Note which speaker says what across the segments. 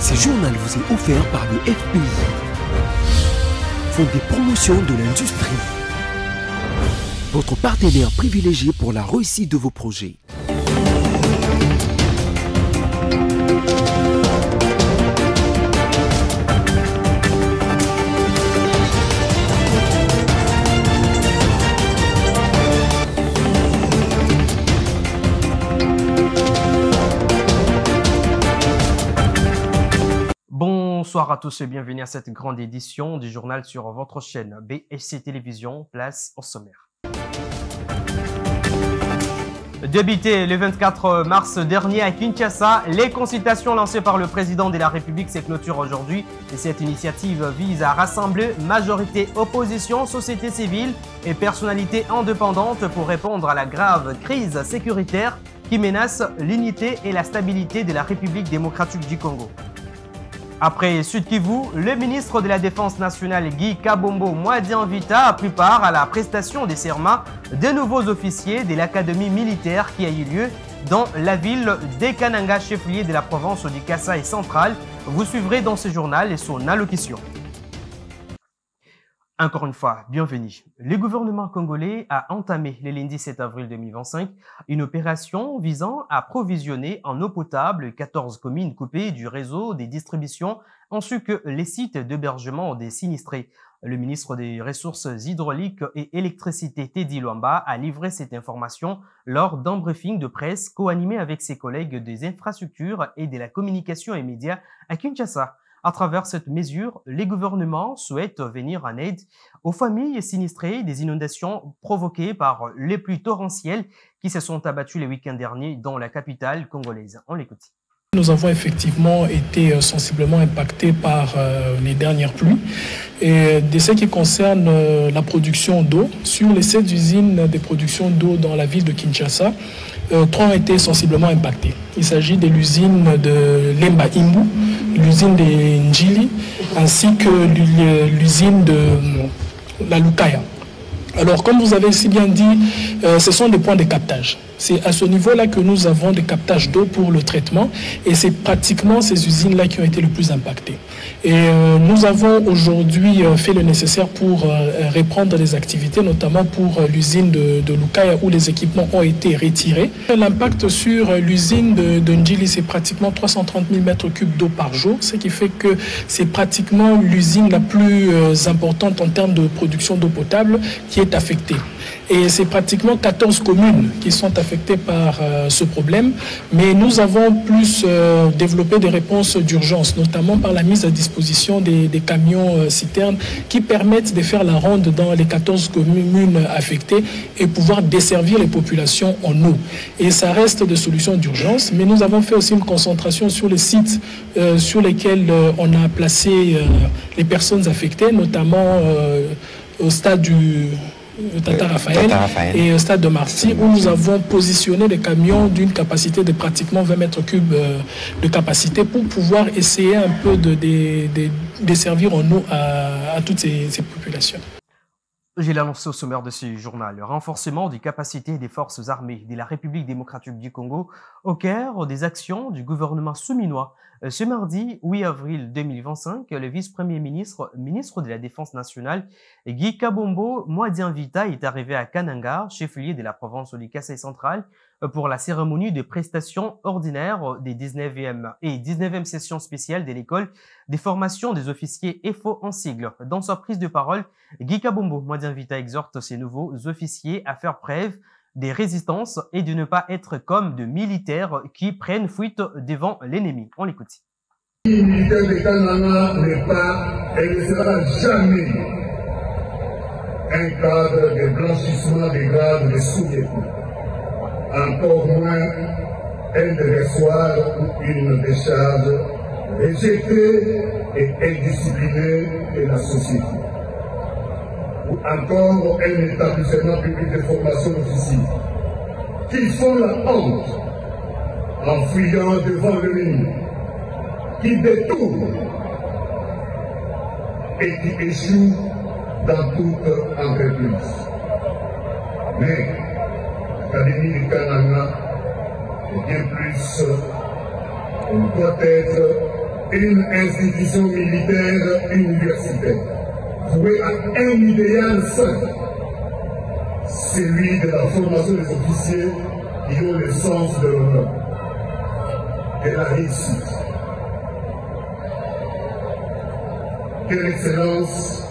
Speaker 1: Ce journal vous est offert par le FPI, Fonds des promotions de l'industrie, votre partenaire privilégié pour la réussite de vos projets.
Speaker 2: Bonsoir à tous et bienvenue à cette grande édition du journal sur votre chaîne BSC Télévision. Place au sommaire. Débuté le 24 mars dernier à Kinshasa, les consultations lancées par le président de la République se clôturent aujourd'hui. Et cette initiative vise à rassembler majorité opposition, société civile et personnalités indépendantes pour répondre à la grave crise sécuritaire qui menace l'unité et la stabilité de la République démocratique du Congo. Après Sud Kivu, le ministre de la Défense nationale Guy Kabombo Mouadian Vita a pris part à la prestation des serments des nouveaux officiers de l'académie militaire qui a eu lieu dans la ville de Kananga, chef-lieu de la province du Kasaï central. Vous suivrez dans ce journal son allocution. Encore une fois, bienvenue. Le gouvernement congolais a entamé le lundi 7 avril 2025 une opération visant à provisionner en eau potable 14 communes coupées du réseau des distributions ainsi que les sites d'hébergement des sinistrés. Le ministre des Ressources hydrauliques et électricité Teddy Luamba a livré cette information lors d'un briefing de presse co-animé avec ses collègues des infrastructures et de la communication et médias à Kinshasa. À travers cette mesure, les gouvernements souhaitent venir en aide aux familles sinistrées des inondations provoquées par les pluies torrentielles qui se sont abattues le week-end dernier dans la capitale congolaise. On l'écoute.
Speaker 3: Nous avons effectivement été sensiblement impactés par les dernières pluies. Et de ce qui concerne la production d'eau, sur les 7 usines de production d'eau dans la ville de Kinshasa, 3 ont été sensiblement impactés. Il s'agit de l'usine de Lemba Imbu, l'usine de Njili, ainsi que l'usine de la Lukaya. Alors, comme vous avez si bien dit, ce sont des points de captage. C'est à ce niveau-là que nous avons des captages d'eau pour le traitement et c'est pratiquement ces usines-là qui ont été le plus impactées. Et nous avons aujourd'hui fait le nécessaire pour reprendre les activités, notamment pour l'usine de Lukaya où les équipements ont été retirés. L'impact sur l'usine de Njili, c'est pratiquement 330 000 m3 d'eau par jour, ce qui fait que c'est pratiquement l'usine la plus importante en termes de production d'eau potable qui est affectée. Et c'est pratiquement 14 communes qui sont affectées par ce problème. Mais nous avons plus développé des réponses d'urgence, notamment par la mise à disposition des camions citernes qui permettent de faire la ronde dans les 14 communes affectées et pouvoir desservir les populations en eau. Et ça reste des solutions d'urgence, mais nous avons fait aussi une concentration sur les sites sur lesquels on a placé les personnes affectées, notamment au stade du Tata Raphaël et au stade de Marty où nous avons positionné des camions d'une capacité de pratiquement 20 m3 de capacité pour pouvoir essayer un peu de desservir en eau à toutes ces populations.
Speaker 2: J'ai annoncé au sommaire de ce journal le renforcement des capacités des forces armées de la République démocratique du Congo au cœur des actions du gouvernement souminois. Ce mardi 8 avril 2025, le vice-premier ministre de la Défense nationale, Guy Kabombo Mouadian Vita, est arrivé à Kananga, chef-lieu de la province du Kasaï central, pour la cérémonie de prestations ordinaires des 19e et 19e sessions spéciales de l'école des formations des officiers EFO en sigle. Dans sa prise de parole, Guy Kabombo Mouadian Vita exhorte ces nouveaux officiers à faire preuve des résistances et de ne pas être comme de militaires qui prennent fuite devant l'ennemi. On l'écoute.
Speaker 4: Le militaire de Kananga n'est pas et ne sera jamais un cadre de blanchissement des grades des soviétiques. Encore moins un déversoir ou une décharge rejetée et indisciplinée de la société. Ou encore un établissement public de formation d'officiers qui font la honte en fuyant devant l'ennemi, qui détournent et qui échouent dans toute entreprise. Mais l'Académie du Kananga est bien plus, elle doit être une institution militaire universitaire, vouée à un idéal simple, celui de la formation des officiers qui ont le sens de l'honneur et la réussite. Quelle excellence,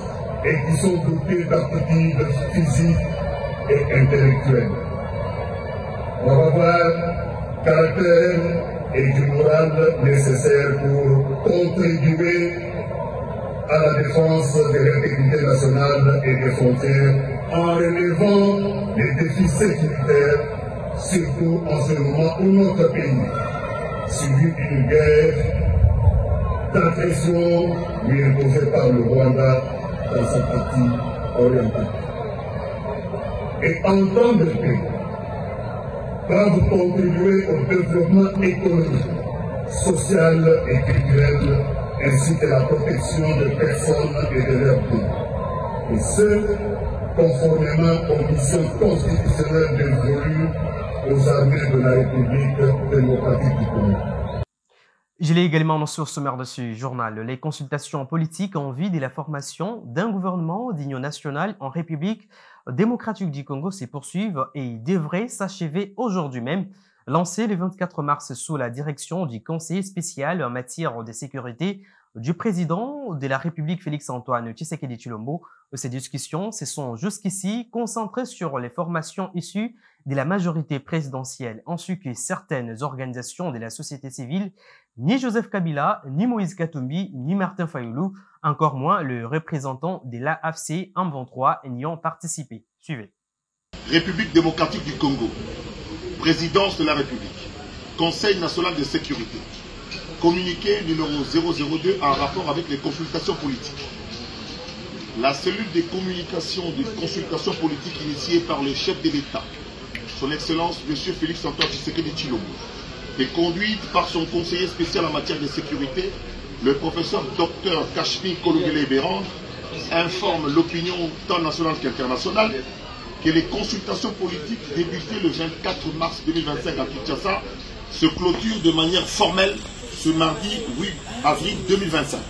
Speaker 4: et qui sont dotés d'aptitudes physiques et intellectuelles. On va voir caractère et du moral nécessaire pour contribuer à la défense de l'intégrité nationale et des frontières en relevant les défis sécuritaires, surtout en ce moment où notre pays subit une guerre d'agression lui imposée par le Rwanda dans sa partie orientale. Et en temps de paix, quand vous contribuez au développement économique, social et culturel, ainsi que la protection des personnes et de leurs biens. Et ce, conformément aux missions constitutionnelles dévolues aux armées de la République démocratique du Congo.
Speaker 2: Je l'ai également annoncé au sommaire de ce journal. Les consultations politiques en vue de la formation d'un gouvernement d'union nationale en République démocratique du Congo se poursuivent et devraient s'achever aujourd'hui même. Lancé le 24 mars sous la direction du conseiller spécial en matière de sécurité du président de la République Félix-Antoine Tshisekedi Tshilombo, ces discussions se sont jusqu'ici concentrées sur les formations issues de la majorité présidentielle ainsi que certaines organisations de la société civile. Ni Joseph Kabila, ni Moïse Katumbi, ni Martin Fayoulou, encore moins le représentant de l'AFC M23 n'y ont participé. Suivez.
Speaker 5: République démocratique du Congo, Présidence de la République, Conseil national de sécurité, communiqué numéro 002 en rapport avec les consultations politiques. La cellule des communications des consultations politiques initiée par le chef de l'État, son Excellence M. Félix-Antoine Tshisekedi Tshilombo, et conduite par son conseiller spécial en matière de sécurité, le professeur Dr Kashmir Kologele-Berand, informe l'opinion tant nationale qu'internationale que les consultations politiques débutées le 24 mars 2025 à Kinshasa se clôturent de manière formelle ce mardi 8 avril 2025.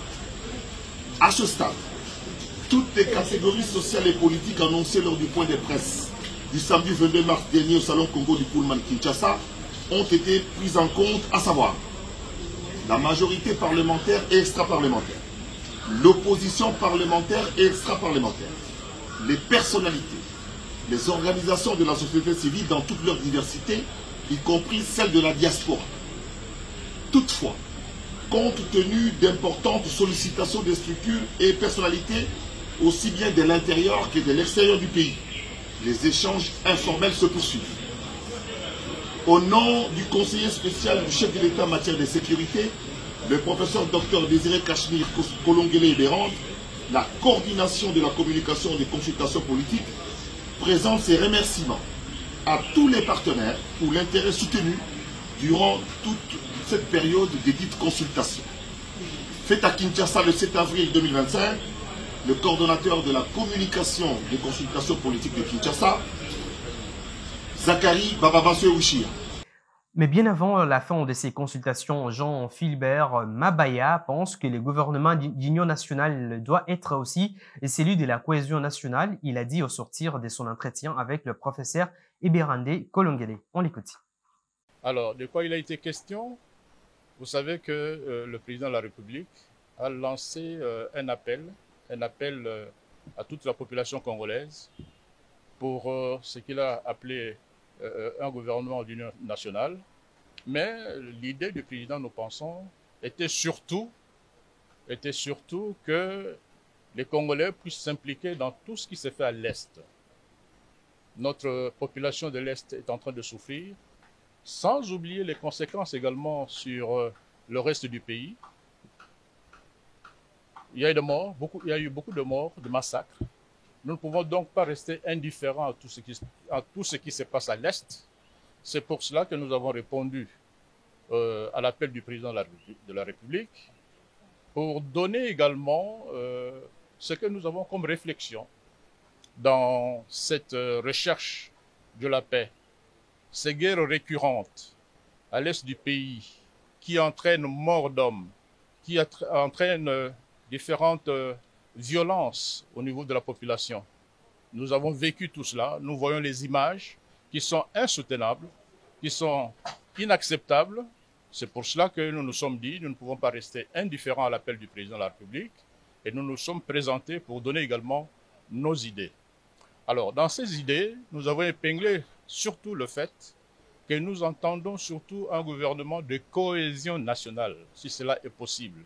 Speaker 5: À ce stade, toutes les catégories sociales et politiques annoncées lors du point de presse du samedi 22 mars dernier au Salon Congo du Pullman Kinshasa ont été prises en compte, à savoir la majorité parlementaire et extra-parlementaire, l'opposition parlementaire et extra-parlementaire, les personnalités, les organisations de la société civile dans toute leur diversité, y compris celle de la diaspora. Toutefois, compte tenu d'importantes sollicitations des structures et personnalités, aussi bien de l'intérieur que de l'extérieur du pays, les échanges informels se poursuivent. Au nom du conseiller spécial du chef de l'État en matière de sécurité, le professeur Dr Désiré Kashmir Kolongele-Berand, la coordination de la communication des consultations politiques, présente ses remerciements à tous les partenaires pour l'intérêt soutenu durant toute cette période des dites consultations. Fait à Kinshasa le 7 avril 2025, le coordonnateur de la communication des consultations politiques de Kinshasa, Zachary Bababaswe-Ouchir.
Speaker 2: Mais bien avant la fin de ces consultations, Jean-Philbert Mabaya pense que le gouvernement d'union nationale doit être aussi celui de la cohésion nationale. Il a dit au sortir de son entretien avec le professeur Eberande Kolongele. On l'écoute.
Speaker 6: Alors, de quoi il a été question? Vous savez que le président de la République a lancé un appel à toute la population congolaise pour ce qu'il a appelé un gouvernement d'union nationale. Mais l'idée du président, nous pensons, était surtout que les Congolais puissent s'impliquer dans tout ce qui se fait à l'Est. Notre population de l'Est est en train de souffrir, sans oublier les conséquences également sur le reste du pays. Il y a eu beaucoup de morts, de massacres. Nous ne pouvons donc pas rester indifférents à tout ce qui se passe à l'Est. C'est pour cela que nous avons répondu à l'appel du président de la République pour donner également ce que nous avons comme réflexion dans cette recherche de la paix. Ces guerres récurrentes à l'est du pays qui entraînent mort d'hommes, qui entraîne différentes violences au niveau de la population. Nous avons vécu tout cela, nous voyons les images qui sont insoutenables, qui sont inacceptables. C'est pour cela que nous nous sommes dit, nous ne pouvons pas rester indifférents à l'appel du président de la République et nous nous sommes présentés pour donner également nos idées. Alors, dans ces idées, nous avons épinglé surtout le fait que nous entendons surtout un gouvernement de cohésion nationale, si cela est possible,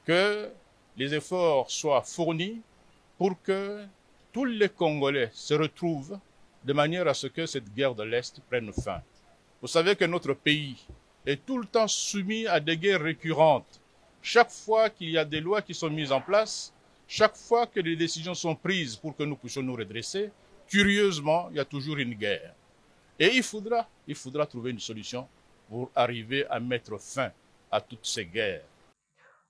Speaker 6: que les efforts soient fournis pour que tous les Congolais se retrouvent de manière à ce que cette guerre de l'Est prenne fin. Vous savez que notre pays est tout le temps soumis à des guerres récurrentes. Chaque fois qu'il y a des lois qui sont mises en place, chaque fois que les décisions sont prises pour que nous puissions nous redresser, curieusement, il y a toujours une guerre. Et il faudra trouver une solution pour arriver à mettre fin à toutes ces guerres.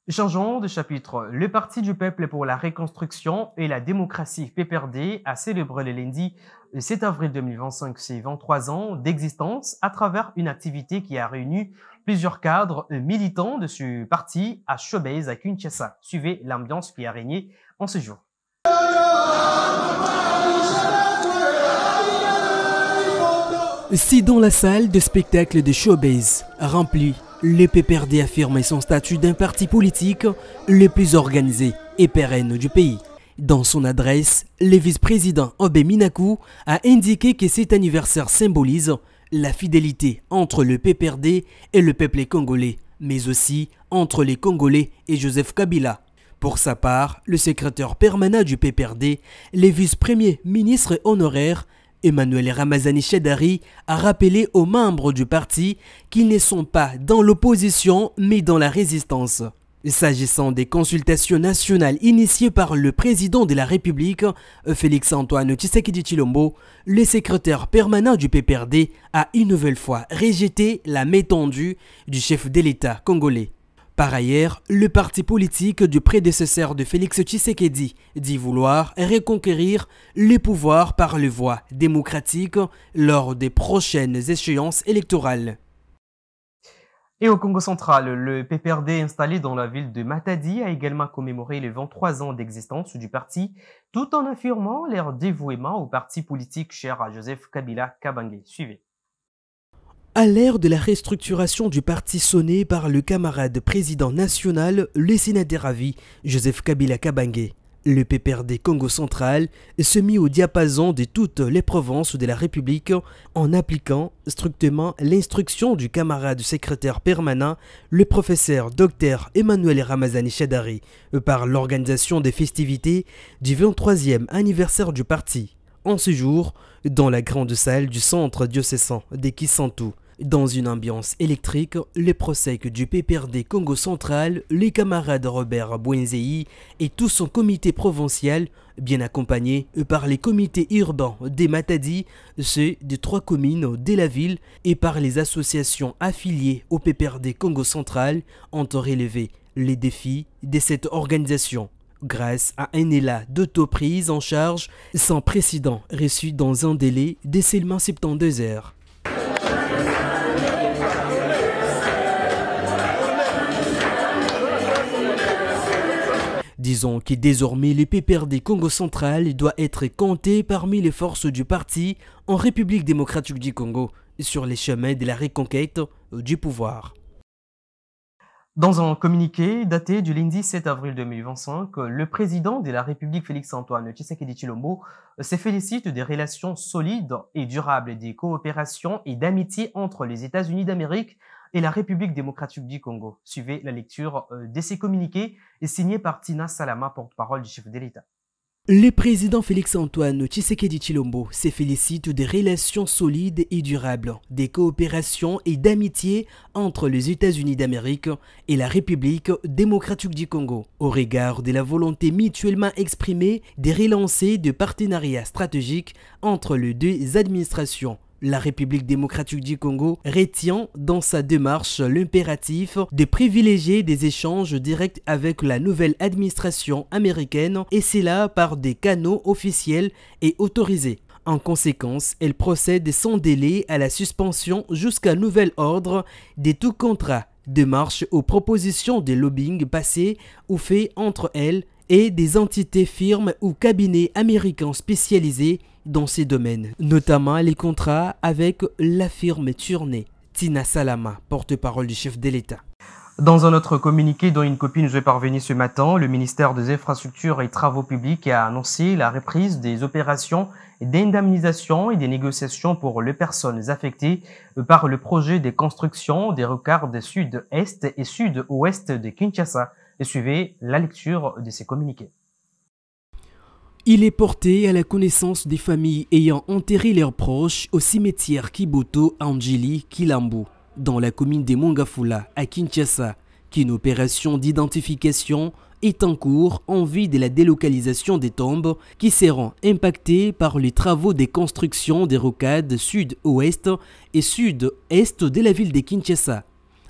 Speaker 2: Changeons de chapitre. Le Parti du peuple pour la reconstruction et la démocratie PPRD a célébré le lundi 7 avril 2025 ses 23 ans d'existence à travers une activité qui a réuni plusieurs cadres militants de ce parti à Showbase à Kinshasa. Suivez l'ambiance qui a régné en ce jour.
Speaker 1: C'est dans la salle de spectacle de Showbase, remplie, le PPRD affirme son statut d'un parti politique le plus organisé et pérenne du pays. Dans son adresse, le vice-président Obé Minakou a indiqué que cet anniversaire symbolise la fidélité entre le PPRD et le peuple congolais, mais aussi entre les Congolais et Joseph Kabila. Pour sa part, le secrétaire permanent du PPRD, le vice-premier ministre honoraire, Emmanuel Ramazani Chadari, a rappelé aux membres du parti qu'ils ne sont pas dans l'opposition mais dans la résistance. S'agissant des consultations nationales initiées par le président de la République, Félix-Antoine Tshisekedi Tshilombo, le secrétaire permanent du PPRD a une nouvelle fois rejeté la main tendue du chef de l'État congolais. Par ailleurs, le parti politique du prédécesseur de Félix Tshisekedi dit vouloir reconquérir le pouvoir par les voies démocratiques lors des prochaines échéances électorales.
Speaker 2: Et au Congo central, le PPRD installé dans la ville de Matadi a également commémoré les 23 ans d'existence du parti, tout en affirmant leur dévouement au parti politique cher à Joseph Kabila Kabange. Suivez.
Speaker 1: À l'ère de la restructuration du parti sonné par le camarade président national, le sénateur à vie, Joseph Kabila Kabange, le PPRD Congo central se mit au diapason de toutes les provinces de la République en appliquant strictement l'instruction du camarade secrétaire permanent, le professeur Dr Emmanuel Ramazani Chadari, par l'organisation des festivités du 23e anniversaire du parti. En ce jour, dans la grande salle du centre diocésain de Kisantu, dans une ambiance électrique, les prosecs du PPRD Congo central, les camarades Robert Bouenzei et tout son comité provincial, bien accompagnés par les comités urbains des Matadi, ceux des 3 communes de la ville et par les associations affiliées au PPRD Congo central, ont relevé les défis de cette organisation. Grâce à un élan d'autoprise en charge sans précédent reçu dans un délai de seulement 72 heures. Disons que désormais le PPRD Congo central doit être compté parmi les forces du parti en République démocratique du Congo sur les chemins de la reconquête du pouvoir.
Speaker 2: Dans un communiqué daté du lundi 7 avril 2025, le président de la République Félix-Antoine Tshisekedi Tshilombo se félicite des relations solides et durables des coopérations et d'amitié entre les États-Unis d'Amérique et la République démocratique du Congo. Suivez la lecture de ces communiqués signés par Tina Salama, porte-parole du chef de l'État.
Speaker 1: Le président Félix-Antoine Tshisekedi Tshilombo se félicite des relations solides et durables, des coopérations et d'amitié entre les États-Unis d'Amérique et la République démocratique du Congo, au regard de la volonté mutuellement exprimée de relancer de partenariats stratégiques entre les deux administrations. La République démocratique du Congo retient dans sa démarche l'impératif de privilégier des échanges directs avec la nouvelle administration américaine et cela par des canaux officiels et autorisés. En conséquence, elle procède sans délai à la suspension jusqu'à nouvel ordre de tout contrat démarche aux propositions de lobbying passées ou faits entre elles et des entités, firmes ou cabinets américains spécialisés dans ces domaines, notamment les contrats avec la firme Tierney. Tina Salama, porte-parole du chef de l'État.
Speaker 2: Dans un autre communiqué dont une copie nous est parvenue ce matin, le ministère des Infrastructures et Travaux Publics a annoncé la reprise des opérations d'indemnisation et des négociations pour les personnes affectées par le projet de construction des rocades sud-est et sud-ouest de Kinshasa. Et suivez la lecture de ces communiqués.
Speaker 1: Il est porté à la connaissance des familles ayant enterré leurs proches au cimetière Kiboto Anjili Kilambu, dans la commune de Mongafula à Kinshasa, qu'une opération d'identification est en cours en vue de la délocalisation des tombes qui seront impactées par les travaux de construction des rocades sud-ouest et sud-est de la ville de Kinshasa.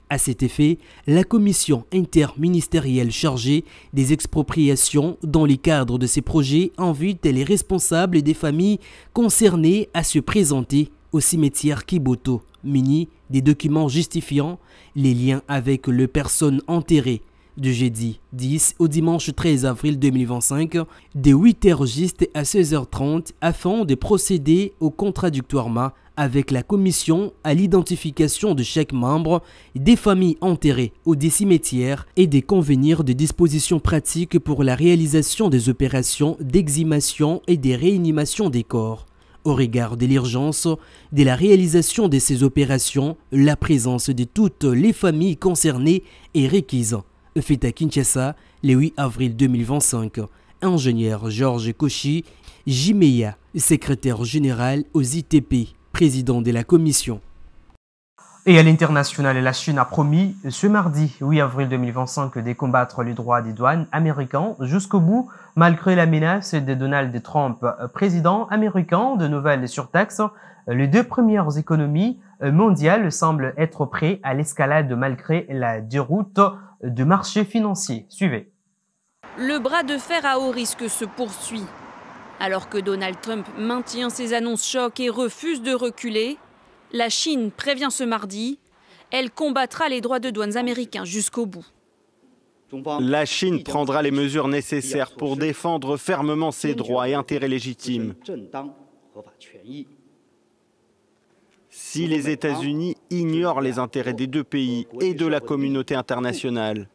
Speaker 1: À cet effet, la commission interministérielle chargée des expropriations dans le cadre de ces projets invite les responsables des familles concernées à se présenter au cimetière Kiboto, munis des documents justifiant les liens avec les personnes enterrées, du jeudi 10 au dimanche 13 avril 2025, de 8h juste à 16h30, afin de procéder au contradictoirement avec la commission à l'identification de chaque membre des familles enterrées ou des cimetières et de convenir des dispositions pratiques pour la réalisation des opérations d'exhumation et de réanimation des corps. Au regard de l'urgence de la réalisation de ces opérations, la présence de toutes les familles concernées est requise. Fait à Kinshasa le 8 avril 2025. Ingénieur Georges Kochi Jimeya, secrétaire général aux ITP, président de la commission.
Speaker 2: Et à l'international, la Chine a promis ce mardi 8 avril 2025 de combattre les droits des douanes américains jusqu'au bout, malgré la menace de Donald Trump, président américain, de nouvelles surtaxes. Les deux premières économies mondiales semblent être prêtes à l'escalade malgré la déroute de marché financier. Suivez.
Speaker 7: Le bras de fer à haut risque se poursuit. Alors que Donald Trump maintient ses annonces chocs et refuse de reculer, la Chine prévient ce mardi, elle combattra les droits de douane américains jusqu'au bout.
Speaker 8: La Chine prendra les mesures nécessaires pour défendre fermement ses droits et intérêts légitimes. Si les États-Unis ignorent les intérêts des deux pays et de la communauté internationale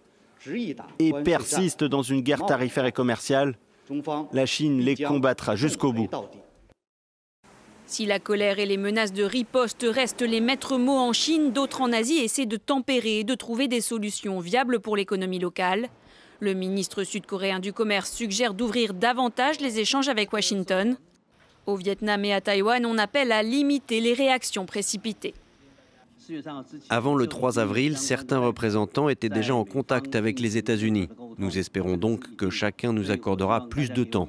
Speaker 8: et persistent dans une guerre tarifaire et commerciale, la Chine les combattra jusqu'au bout.
Speaker 7: Si la colère et les menaces de riposte restent les maîtres mots en Chine, d'autres en Asie essaient de tempérer et de trouver des solutions viables pour l'économie locale. Le ministre sud-coréen du Commerce suggère d'ouvrir davantage les échanges avec Washington. Au Vietnam et à Taïwan, on appelle à limiter les réactions précipitées.
Speaker 9: Avant le 3 avril, certains représentants étaient déjà en contact avec les États-Unis. Nous espérons donc que chacun nous accordera plus de temps.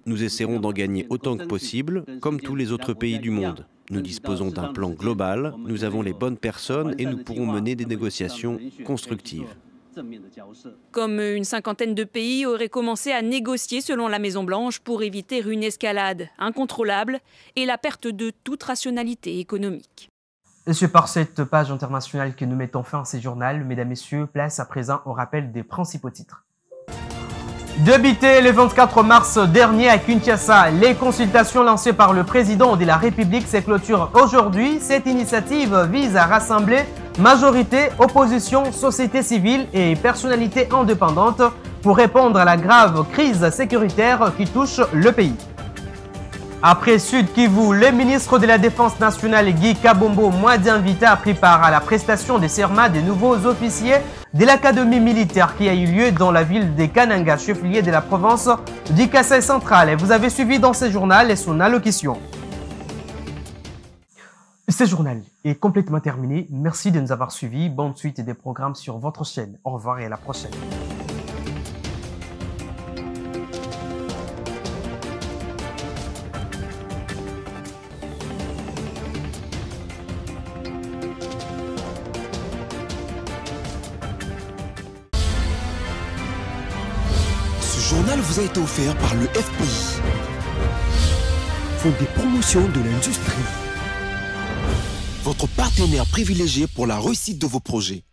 Speaker 9: Nous essaierons d'en gagner autant que possible, comme tous les autres pays du monde. Nous disposons d'un plan global, nous avons les bonnes personnes et nous pourrons mener des négociations constructives.
Speaker 7: Comme une cinquantaine de pays auraient commencé à négocier selon la Maison-Blanche pour éviter une escalade incontrôlable et la perte de toute rationalité économique.
Speaker 2: Et c'est par cette page internationale que nous mettons fin à ce journal. Mesdames, Messieurs, place à présent au rappel des principaux titres. Débité le 24 mars dernier à Kinshasa, les consultations lancées par le président de la République se clôturent aujourd'hui. Cette initiative vise à rassembler majorité, opposition, société civile et personnalités indépendantes pour répondre à la grave crise sécuritaire qui touche le pays. Après Sud Kivu, le ministre de la Défense nationale Guy Kabombo Mwadi-Invita a pris part à la prestation des serments des nouveaux officiers de l'académie militaire qui a eu lieu dans la ville de Kananga, chef-lieu de la province du Kasaï central. Et vous avez suivi dans ce journal et son allocution. Ce journal est complètement terminé. Merci de nous avoir suivis. Bonne suite des programmes sur votre chaîne. Au revoir et à la prochaine.
Speaker 10: Ce journal vous a été offert par le FPI, Fonds des promotions de l'industrie, votre partenaire privilégié pour la réussite de vos projets.